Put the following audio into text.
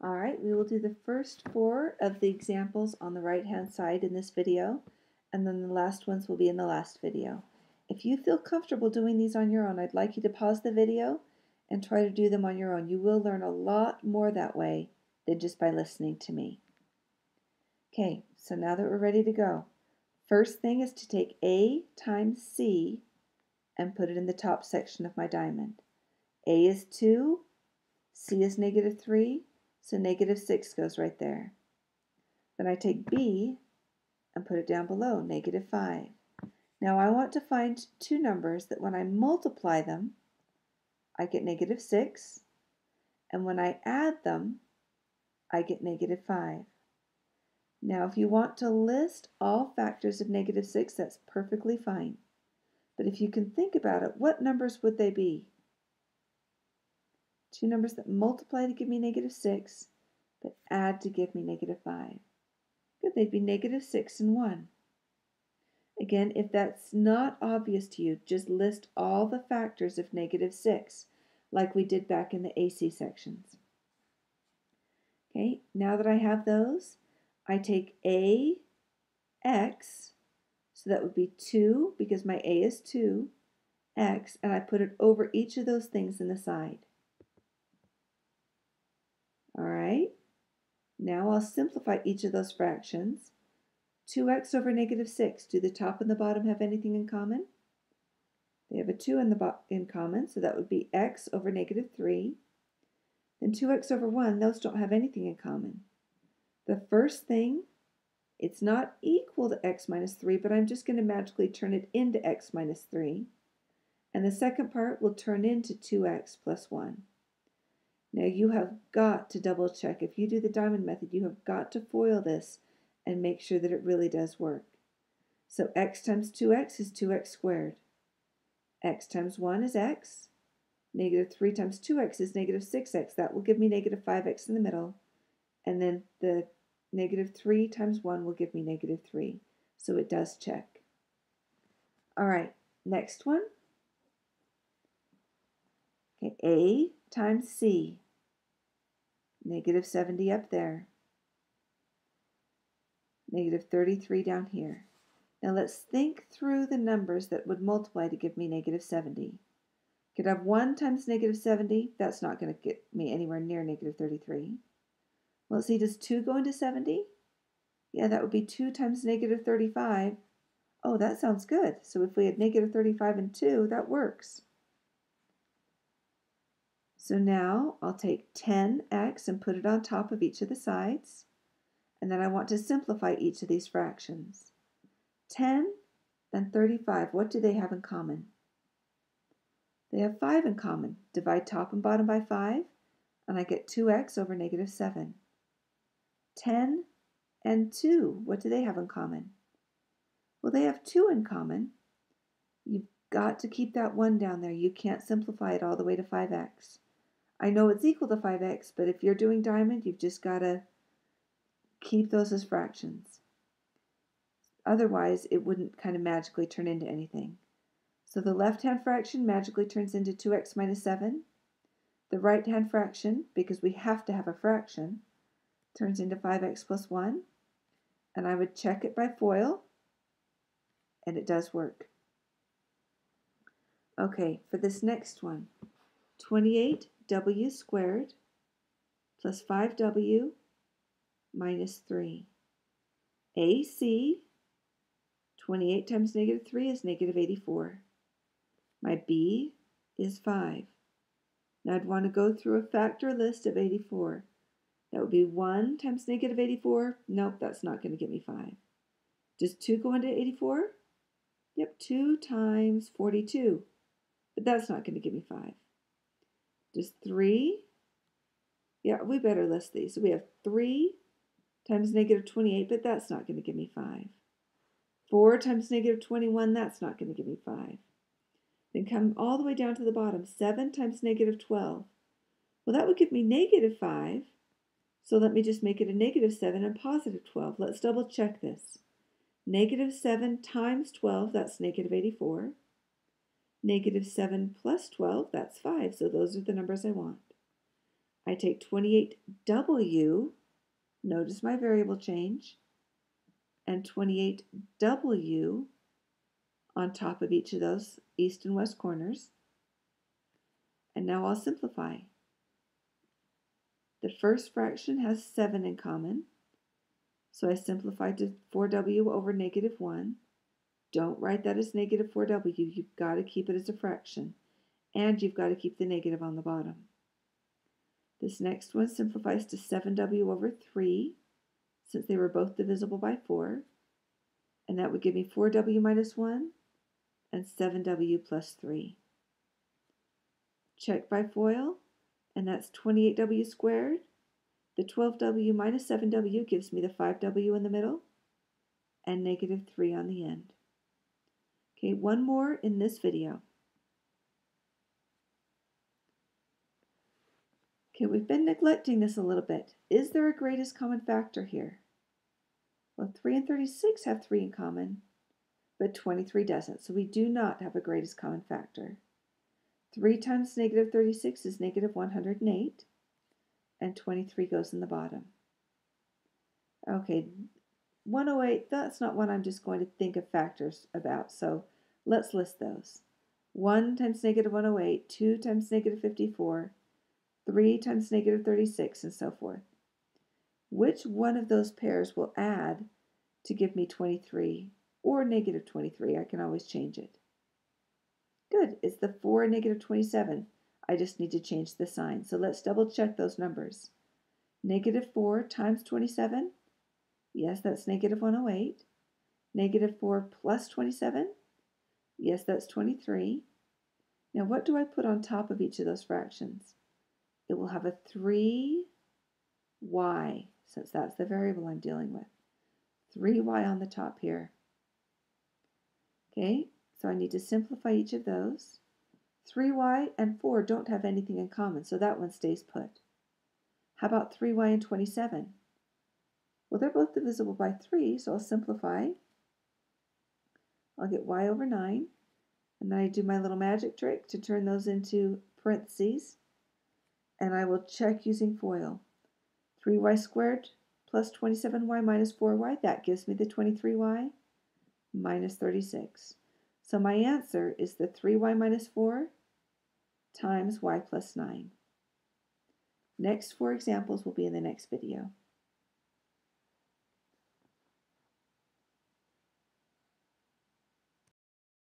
All right, we will do the first 4 of the examples on the right-hand side in this video, and then the last ones will be in the last video. If you feel comfortable doing these on your own, I'd like you to pause the video and try to do them on your own. You will learn a lot more that way than just by listening to me. Okay, so now that we're ready to go, first thing is to take A times C and put it in the top section of my diamond. A is 2, C is -3, so -6 goes right there. Then I take B and put it down below, -5. Now I want to find two numbers that when I multiply them, I get -6, and when I add them, I get -5. Now if you want to list all factors of -6, that's perfectly fine. But if you can think about it, what numbers would they be? Two numbers that multiply to give me -6, but add to give me -5. Good, they'd be -6 and 1. Again, if that's not obvious to you, just list all the factors of -6, like we did back in the AC sections. Okay, now that I have those, I take AX, so that would be 2, because my A is 2, X, and I put it over each of those things in the side. All right, now I'll simplify each of those fractions. 2x over -6, do the top and the bottom have anything in common? They have a 2 in common, so that would be x over -3. Then 2x over 1, those don't have anything in common. The first thing, it's not equal to x minus 3, but I'm just going to magically turn it into x minus 3. And the second part will turn into 2x plus 1. Now you have got to double check. If you do the diamond method, you have got to FOIL this and make sure that it really does work. So x times 2x is 2x squared. X times 1 is x. -3 times 2x is -6x. That will give me -5x in the middle. And then the -3 times 1 will give me -3. So it does check. All right, next one. Okay, A times C. -70 up there. -33 down here. Now let's think through the numbers that would multiply to give me -70. Could have 1 times -70. That's not going to get me anywhere near -33. Well, let's see, does 2 go into 70? Yeah, that would be 2 times -35. Oh, that sounds good. So if we had -35 and 2, that works. So now I'll take 10x and put it on top of each of the sides. And then I want to simplify each of these fractions. 10 and 35, what do they have in common? They have 5 in common. Divide top and bottom by 5, and I get 2x over -7. 10 and 2, what do they have in common? Well, they have 2 in common. You've got to keep that 1 down there. You can't simplify it all the way to 5x. I know it's equal to 5x, but if you're doing diamond, you've just got to keep those as fractions. Otherwise, it wouldn't kind of magically turn into anything. So the left-hand fraction magically turns into 2x minus 7. The right-hand fraction, because we have to have a fraction, turns into 5x plus 1. And I would check it by FOIL, and it does work. Okay, for this next one, 28w squared plus 5w minus 3. AC, 28 times -3 is -84. My B is 5. Now I'd want to go through a factor list of 84. That would be 1 times -84. Nope, that's not going to give me 5. Does 2 go into 84? Yep, 2 times 42. But that's not going to give me 5. Does 3? Yeah, we better list these. So we have 3 times -28, but that's not going to give me 5. 4 times -21, that's not going to give me 5. Then come all the way down to the bottom, 7 times -12. Well, that would give me -5. So let me just make it a -7 and +12. Let's double check this. -7 times 12, that's -84. -7 plus 12, that's 5. So those are the numbers I want. I take 28w, notice my variable change, and 28w on top of each of those east and west corners. And now I'll simplify. The first fraction has 7 in common, so I simplified to 4w over negative 1. Don't write that as negative 4w. You've got to keep it as a fraction, and you've got to keep the negative on the bottom. This next one simplifies to 7w over 3, since they were both divisible by 4, and that would give me 4w minus 1 and 7w plus 3. Check by FOIL, and that's 28w squared. The 12w minus 7w gives me the 5w in the middle and negative 3 on the end. Okay, one more in this video. Okay, we've been neglecting this a little bit. Is there a greatest common factor here? Well, 3 and 36 have 3 in common, but 23 doesn't, so we do not have a greatest common factor. 3 times negative 36 is negative 108, and 23 goes in the bottom. Okay, 108, that's not one I'm just going to think of factors about, so let's list those. 1 times negative 108, 2 times negative 54, 3 times negative 36, and so forth. Which one of those pairs will add to give me 23 or negative 23? I can always change it. Good, it's the 4 and negative 27. I just need to change the sign. So let's double check those numbers. Negative 4 times 27, yes, that's negative 108. Negative 4 plus 27, yes, that's 23. Now what do I put on top of each of those fractions? It will have a 3y, since that's the variable I'm dealing with. 3y on the top here. Okay, so I need to simplify each of those. 3y and 4 don't have anything in common, so that one stays put. How about 3y and 27? Well, they're both divisible by 3, so I'll simplify. I'll get y over 9, and then I do my little magic trick to turn those into parentheses, and I will check using FOIL. 3y squared plus 27y minus 4y, that gives me the 23y minus 36. So my answer is the 3y minus 4 times y plus 9. Next 4 examples will be in the next video.